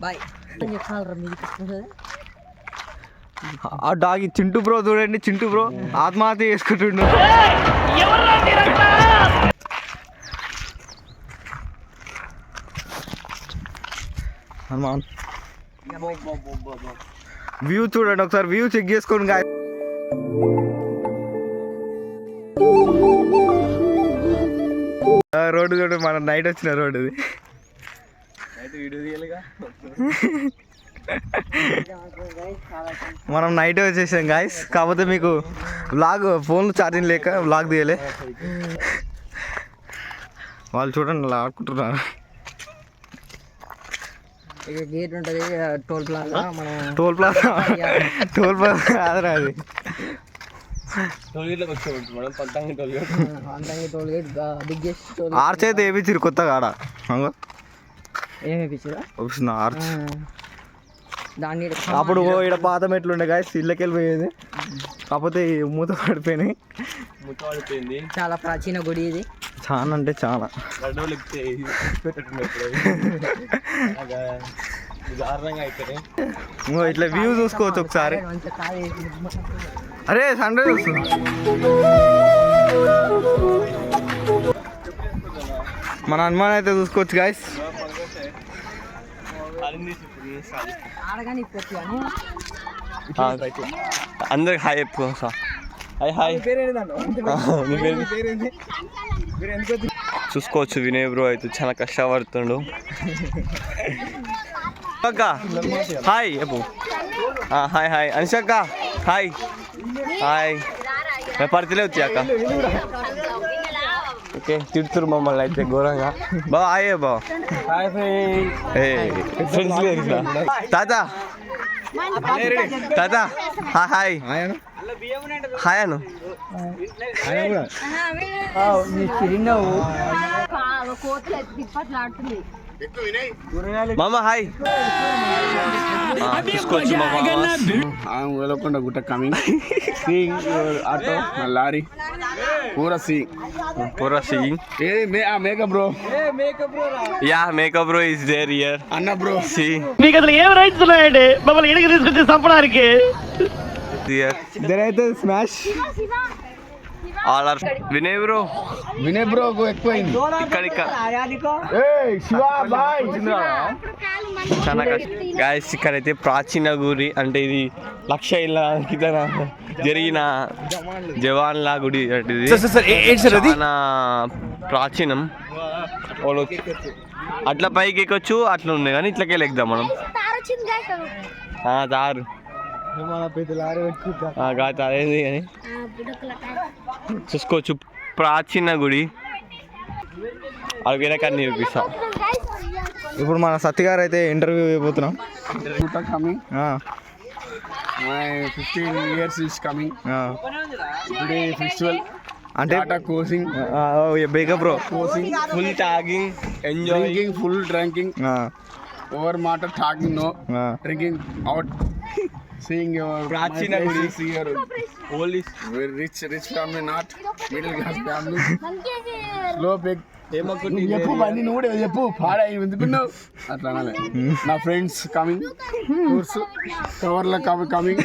Bye. ఆ dog Chintu bro చూడండి, Chintu bro ఆత్మహత్య చేసుకుంటుండు. వ్యూ చూడండి ఒకసారి, వ్యూ చెక్ చేసుకోండి గాయ్. రోడ్డు చూడండి, మన నైట్ వచ్చిన రోడ్డు ఇది. మనం నైట్ వచ్చేసాం గాయస్. కాకపోతే మీకు వ్లాగ్ ఫోన్లో ఛార్జింగ్ లేక వ్లాగ్ తీయలే. వాళ్ళు చూడండి అలా ఆడుకుంటున్నారు. గేట్ ఉంటుంది, టోల్ ప్లాజా. టోల్ ప్లాజా కాదురా అది. ఆర్చ్ అయితే వేయించారు కొత్తగా ఆడ. ఏమేపించారా ఆర్చ్. దాన్ని అప్పుడు ఇక్కడ పాత మెట్లు ఉండే గాయస్, ఇళ్ళకి వెళ్ళిపోయేది. కాకపోతే మూత పడిపోయినాయి. చాలా ప్రాచీన గుడి ఇది, చాలా అంటే చాలా. ఇట్లా వ్యూ చూసుకోవచ్చు ఒకసారి. అరే సన్ రైజ్ వస్తుంది. మన హనుమాన్ అయితే చూసుకోవచ్చు గాయస్. అందరికి హాయ్ చెప్పుకో. హాయ్ చూసుకోవచ్చు. వినయ్ బ్రో అయితే చాలా కష్టపడుతుండు. అక్క హాయ్ చెప్పు. హాయ్ హాయ్ అనిషక్క హాయ్ హాయ్. పడితేలే వచ్చి అక్క. ఓకే తిడుతురు మమ్మల్ని అయితే ఘోరంగా. బాబా హాయ్ బాబా. ఫ్రెండ్స్ తాత తాత హాయ్ హాయ్ అను. మామ హాయ్. చూసుకోవచ్చు వెలకొండ గుట్ట కమింగ్ సీయింగ్ ఆటో లారీ పూరా seeing. Makeup bro, yeah makeup bro is there here. అన్న బ్రో సీ మీకు అసలు ఏం రైట్స్ ఉన్నాయండి మమ్మల్ని ఎడికి తీసుకొచ్చి చంపడానికి? ఇదైతే smash all are. Vinay bro ఎక్కువైంది ఇక్కడ శివా బాయ్. చాలా కష్టం గాయస్. ఇక్కడైతే ప్రాచీన గుడి, అంటే ఇది 1,00,000 ఏళ్ళ కింద జరిగిన జవాన్ల గుడి. చాలా ప్రాచీనం. అట్లా పైకి ఎక్కొచ్చు, అట్లా ఉన్నాయి కానీ ఇట్లకెళ్ళి ఎక్కుదాం మనం. దారు అదేంది కానీ చూసుకోవచ్చు. ప్రాచీన గుడి అవి కానీ నిరూపిస్తా. ఇప్పుడు మన సత్య గారు అయితే ఇంటర్వ్యూ అయిపోతున్నాం. 15 years is coming. Today festival అంటే కోసింగ్ బేగా బ్రో. కోసింగ్ full tagging, enjoying, full drinking. Over మాట talking, no drinking out. Seeing your ప్రాచీన గుడి, see your old is very rich family, not middle class family. Slow big. చెప్పు బండి నువ్వు కూడా చెప్పు. పాడా ఎందుకున్నావు అట్లా అనాలి. నా ఫ్రెండ్స్ కమింగ్, టూర్స్ కవర్ల కమింగ్.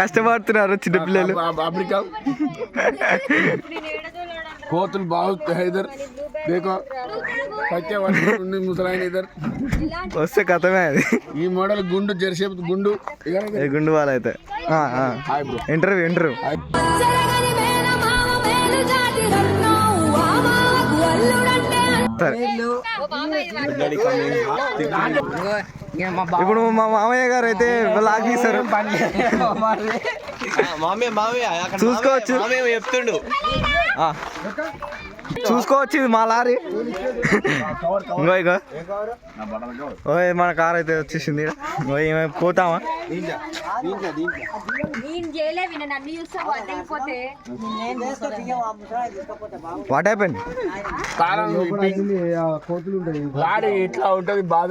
కష్టపడుతున్నారు చిన్నపిల్లలు. అమెరికా కోతులు బాగు హైదర్ దేకో పచ్చే ముసలాయన ఇద్దరు వస్తే కథమే అది. ఈ మోడల్ గుండు జెర్సేపు గుండు గుండు వాళ్ళు అయితే ఇంటర్వ్యూ ఇప్పుడు మా మామయ్య గారు అయితే బ్లాగ్ తీస్తారు. చూసుకోవచ్చు, చెప్తుండు చూసుకోవచ్చు. ఇది మా లారీ. మన కార్ అయితే వచ్చేసింది. పోతామా? What happen? లారీ ఇట్లా ఉంటుంది బాధ.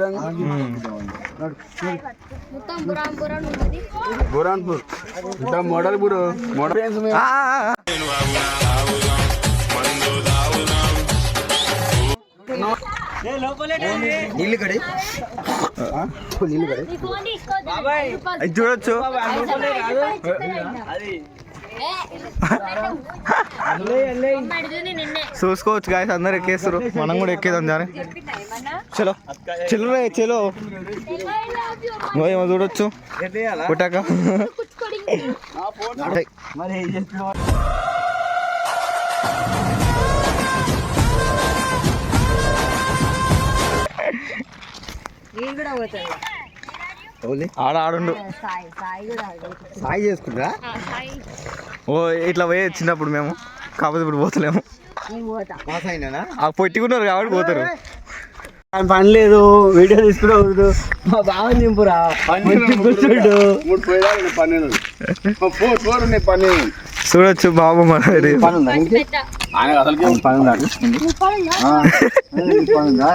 బురాన్పూర్ మోడల్ బ్రో, మోడల్ నీళ్ళు కడి అది చూడొచ్చు. చూసుకోవచ్చు గాయస్, అందరు ఎక్కేస్తారు, మనం కూడా ఎక్కేదాం జానే. చలో చలో రే చలో, ఏమో చూడొచ్చు పుట్టాక. ఆడ ఆడుండు సాయి చేసుకుంటా. ఓ ఇట్లా పోయే చిన్నప్పుడు మేము, కాకపోతే ఇప్పుడు పోతలేము. పొట్టుకున్నారు కాబట్టి పోతారు. పని లేదు, వీడియో తీసుకురావద్దు. మా బావ నింపురా కూర్చోడు. చూడొచ్చు బాబు మన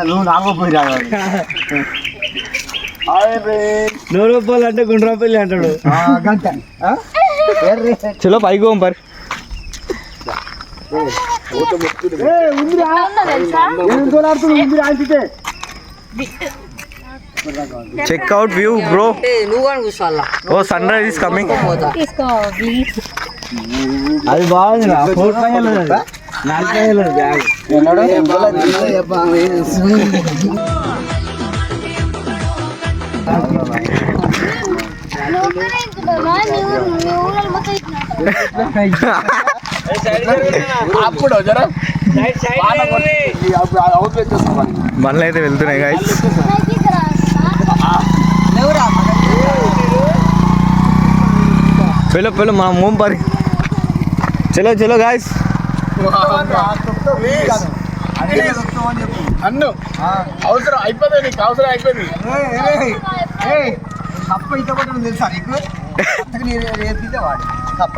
నువ్వు నాలుగో పోయి రావాలి. 100 రూపాయలు అంటే గుండ్రాపల్లి అంటాడు. చలో పైకి పోం పరి. Check out view bro. Oh sunrise is coming. అది బాగుంది. బండ్లు అయితే వెళ్తున్నాయి గాయస్. పెళ్ళ పెళ్ళ మా మూం పరి. చలో చలో గాయస్. అన్ను అవసరం అయిపోతుంది, నీకు అవసరం అయిపోయింది. కప్ప ఇంత పట్టడం తెలుసా నీకు? రేపితే వాడు కప్ప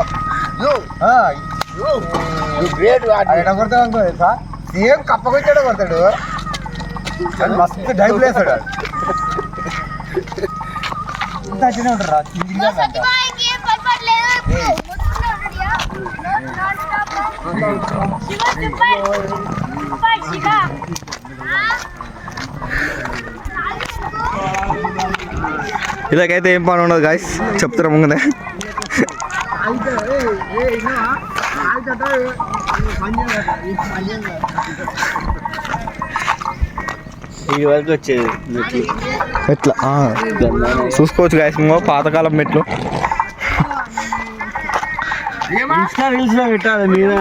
కొడతాడు అనుకో తెలుసా? సేమ్ కప్ప కొట్టాడు కొడతాడు. మస్తు డైపులు వేస్తాడు. ఇంత వచ్చినే ఉంటారా? ఇలాగైతే ఏం పని ఉండదు గాయస్, చెప్తారా ముందే. ఈ వరకు వచ్చేది ఎట్లా చూసుకోవచ్చు గాయస్, పాతకాలం మెట్లు. రీల్స్ లో పెట్టాలి మీద.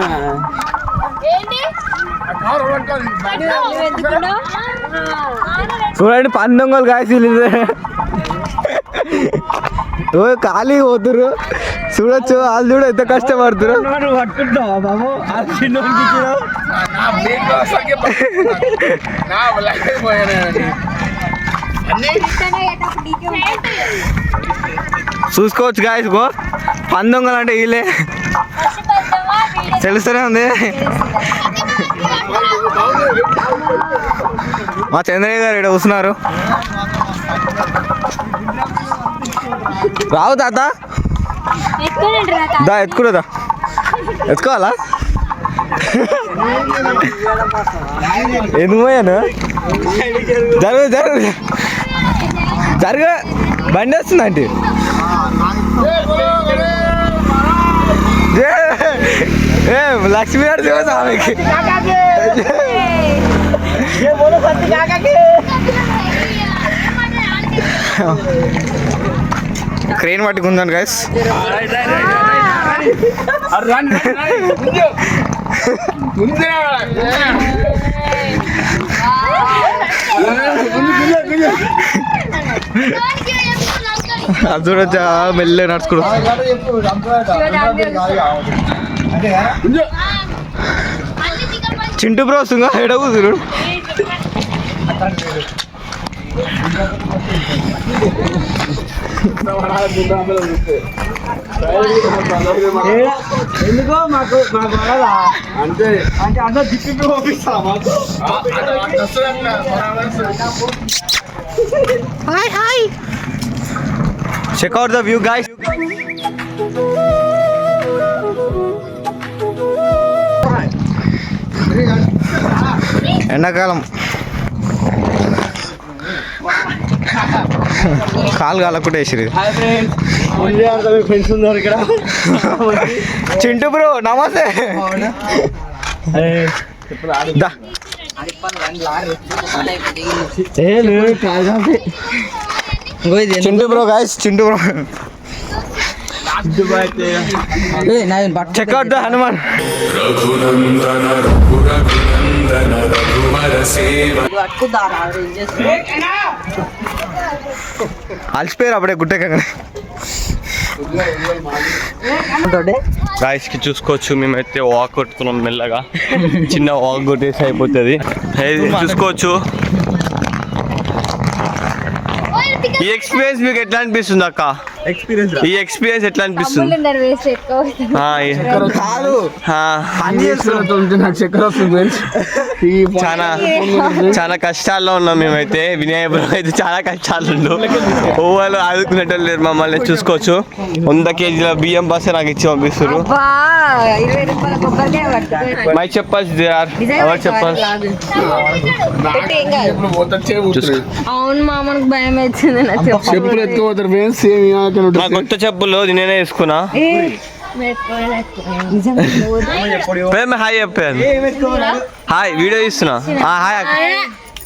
చూడండి పందొంగలు గాయస్. ఓ ఖాళీ పోతురు చూడొచ్చు. వాళ్ళు చూడ ఎంత కష్టపడుతురు. పట్టుకుంటావా బాబు? చూసుకోవచ్చు గాయస్. గో పందొంగలు అంటే వీళ్ళే, తెలుస్తూనే ఉంది. మా చంద్రయ్య గారు ఇక్కడ కూర్చున్నారు. రావు తాత దా ఎత్తుకునేదా, ఎత్తుకోవాలా? ఎందుకు పోయాను? జరుగు జరుగు జరుగు, బండి వస్తుందంటే. ఏ లక్ష్మీ గారు చూసా ఆమెకి. క్రేన్ పట్టుకుందాను గైస్. అది చూడొచ్చా, మెల్లె నడుచుకోడు. చింటూ బ్రో సుంగా ఎడవు చూడు. ఎందుకో మాకు అంటే అంటే అందరూ దిక్కు పంపిస్తా మాకు. Hi hi, check out the view guys. ఎండాకాలం కాలు కాలకుండా వేసిరు ఫ్రెండ్స్ ఉన్నారు ఇక్కడ. చింటూ బ్రో నమస్తే. దా. Chintu bro guys, Chintu bro check out the Hanuman. అలసిపోయారు అప్పుడే గుట్టెక్కగానే. గాయస్కి చూసుకోవచ్చు, మేమైతే వాక్ కొట్టుకున్నాం మెల్లగా. చిన్న వాక్ కొట్టేసి అయిపోతుంది. చూసుకోవచ్చు. ఈ ఎక్స్పీరియన్స్ మీకు ఎట్లా అనిపిస్తుంది అక్క? ఈ ఎక్స్పీరియన్స్ ఎట్లా అనిపిస్తుంది? చాలా కష్టాల్లో ఉన్నాం మేమైతే. వినాయకుడు అయితే చాలా కష్టాలు ఓవలు ఆదుకునేటోళ్ళు లేరు మమ్మల్ని. చూసుకోవచ్చు 100 కేజీల బియ్యం బస్సు నాకు ఇచ్చి పంపిస్తారు. మై చెప్పల్స్ ఎవరు చెప్పల్స్? అవును మా మనకు భయం అవుతుంది. చెప్పులు ఎత్తుకోతారు. కొత్త చెప్పులు నేనే వేసుకున్నా. హాయ్ చెప్పాను. హాయ్ వీడియో తీస్తున్నా. హాయ్ అక్క.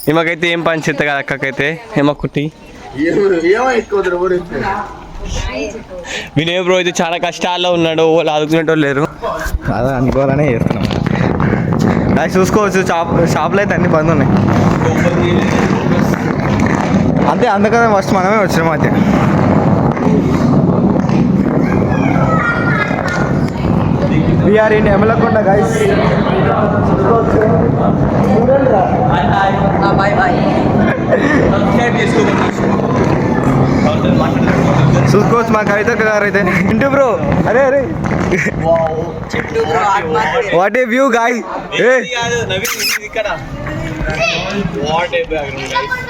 ఈమెకైతే ఏం పని చేస్తా కదా అక్కకైతే. ఏమక్కుటి వినయ్ బ్రో అయితే చాలా కష్టాల్లో ఉన్నాడు. వాళ్ళు ఆదుకునేటోళ్ళు లేరు. అదే అనుకోవాలనే చేస్తున్నాం. అది చూసుకోవచ్చు. షాప్లో అయితే అన్ని బంద్ ఉన్నాయి. అంతే, అందుకనే ఫస్ట్ మనమే వచ్చినాం. అయితే వీఆర్ ఇన్ ఎమలకొండ గైస్. చూసుకోవచ్చు మా కవిత గారు అయితే. ఇంటూ బ్రో అరే అరే వాట్ ఏ వ్యూ గాయ్.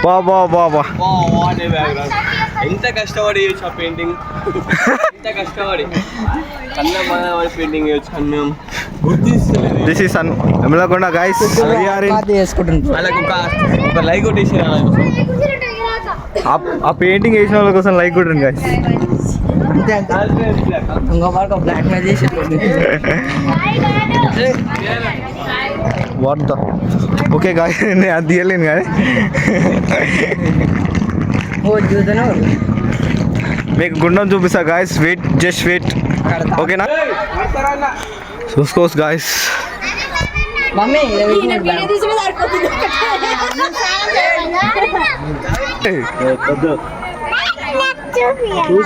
బాబా ఎంత కష్టపడి చేయొచ్చు ఆ పెయింటింగ్. ఎంత కష్టపడి పెయింటింగ్ చేయొచ్చు అన్నం. This is Emalakonda guys. వాళ్ళకి ఒక లైక్ కొట్టేసి ఆ పెయింటింగ్ వేసిన వాళ్ళ కోసం లైక్ కొట్టండి గైస్. బ్లాక్ మెయిల్ చేసి వాట్ ద ఓకే గాయ్. నేను అది తీయలేను కానీ మీకు గుండం చూపిస్తా గాయస్. Wait, just wait. ఓకేనా? చూసుకోవచ్చు గాయస్.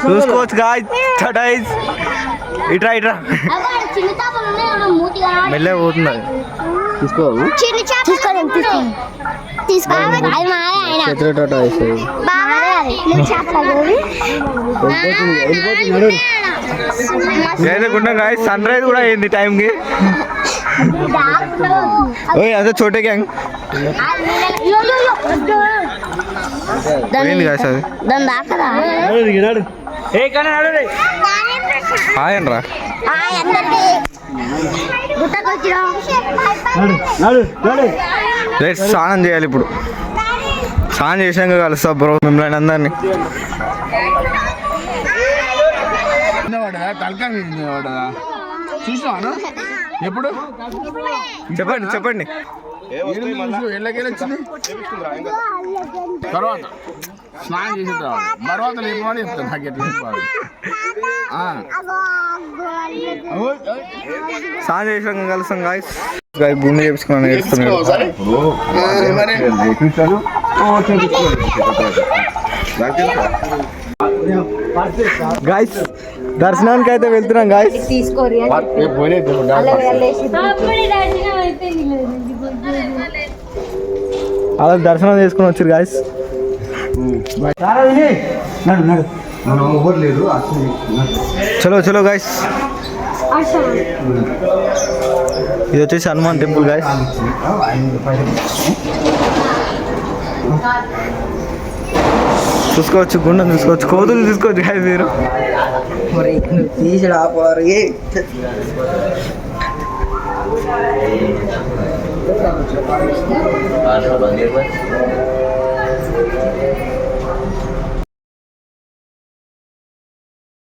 చూసుకోవచ్చు గాయస్. ఇట్రా మెల్లే పోతుంది. సన్ రైజ్ కూడా అయింది టైంకి. అదే చోటే గ్యాంగ్ హాయ్ అనరా. రైట్, స్నానం చేయాలి ఇప్పుడు. స్నానం చేసాక కలుస్తా బ్రో మిమ్మల్ని అందరినీ. చూసినా ఎప్పుడు? చెప్పండి. తర్వాత స్నానం చేసిన తర్వాత లేపమని చెప్తాను. నాకు ఎట్లా చెప్పాలి? స్నానం చేసాక కలుస్తాం గాయస్. గుండె చేపించుకున్నాను. గాయస్ దర్శనానికి అయితే వెళ్తున్నాం గాయస్. అలా దర్శనం చేసుకుని వచ్చారు గాయస్. చలో గాయస్. ఇది వచ్చేసి హనుమాన్ టెంపుల్ గాయస్. చూసుకోవచ్చు, గుండం చూసుకోవచ్చు, కోతులు చూసుకోవచ్చు గాయస్. మీరు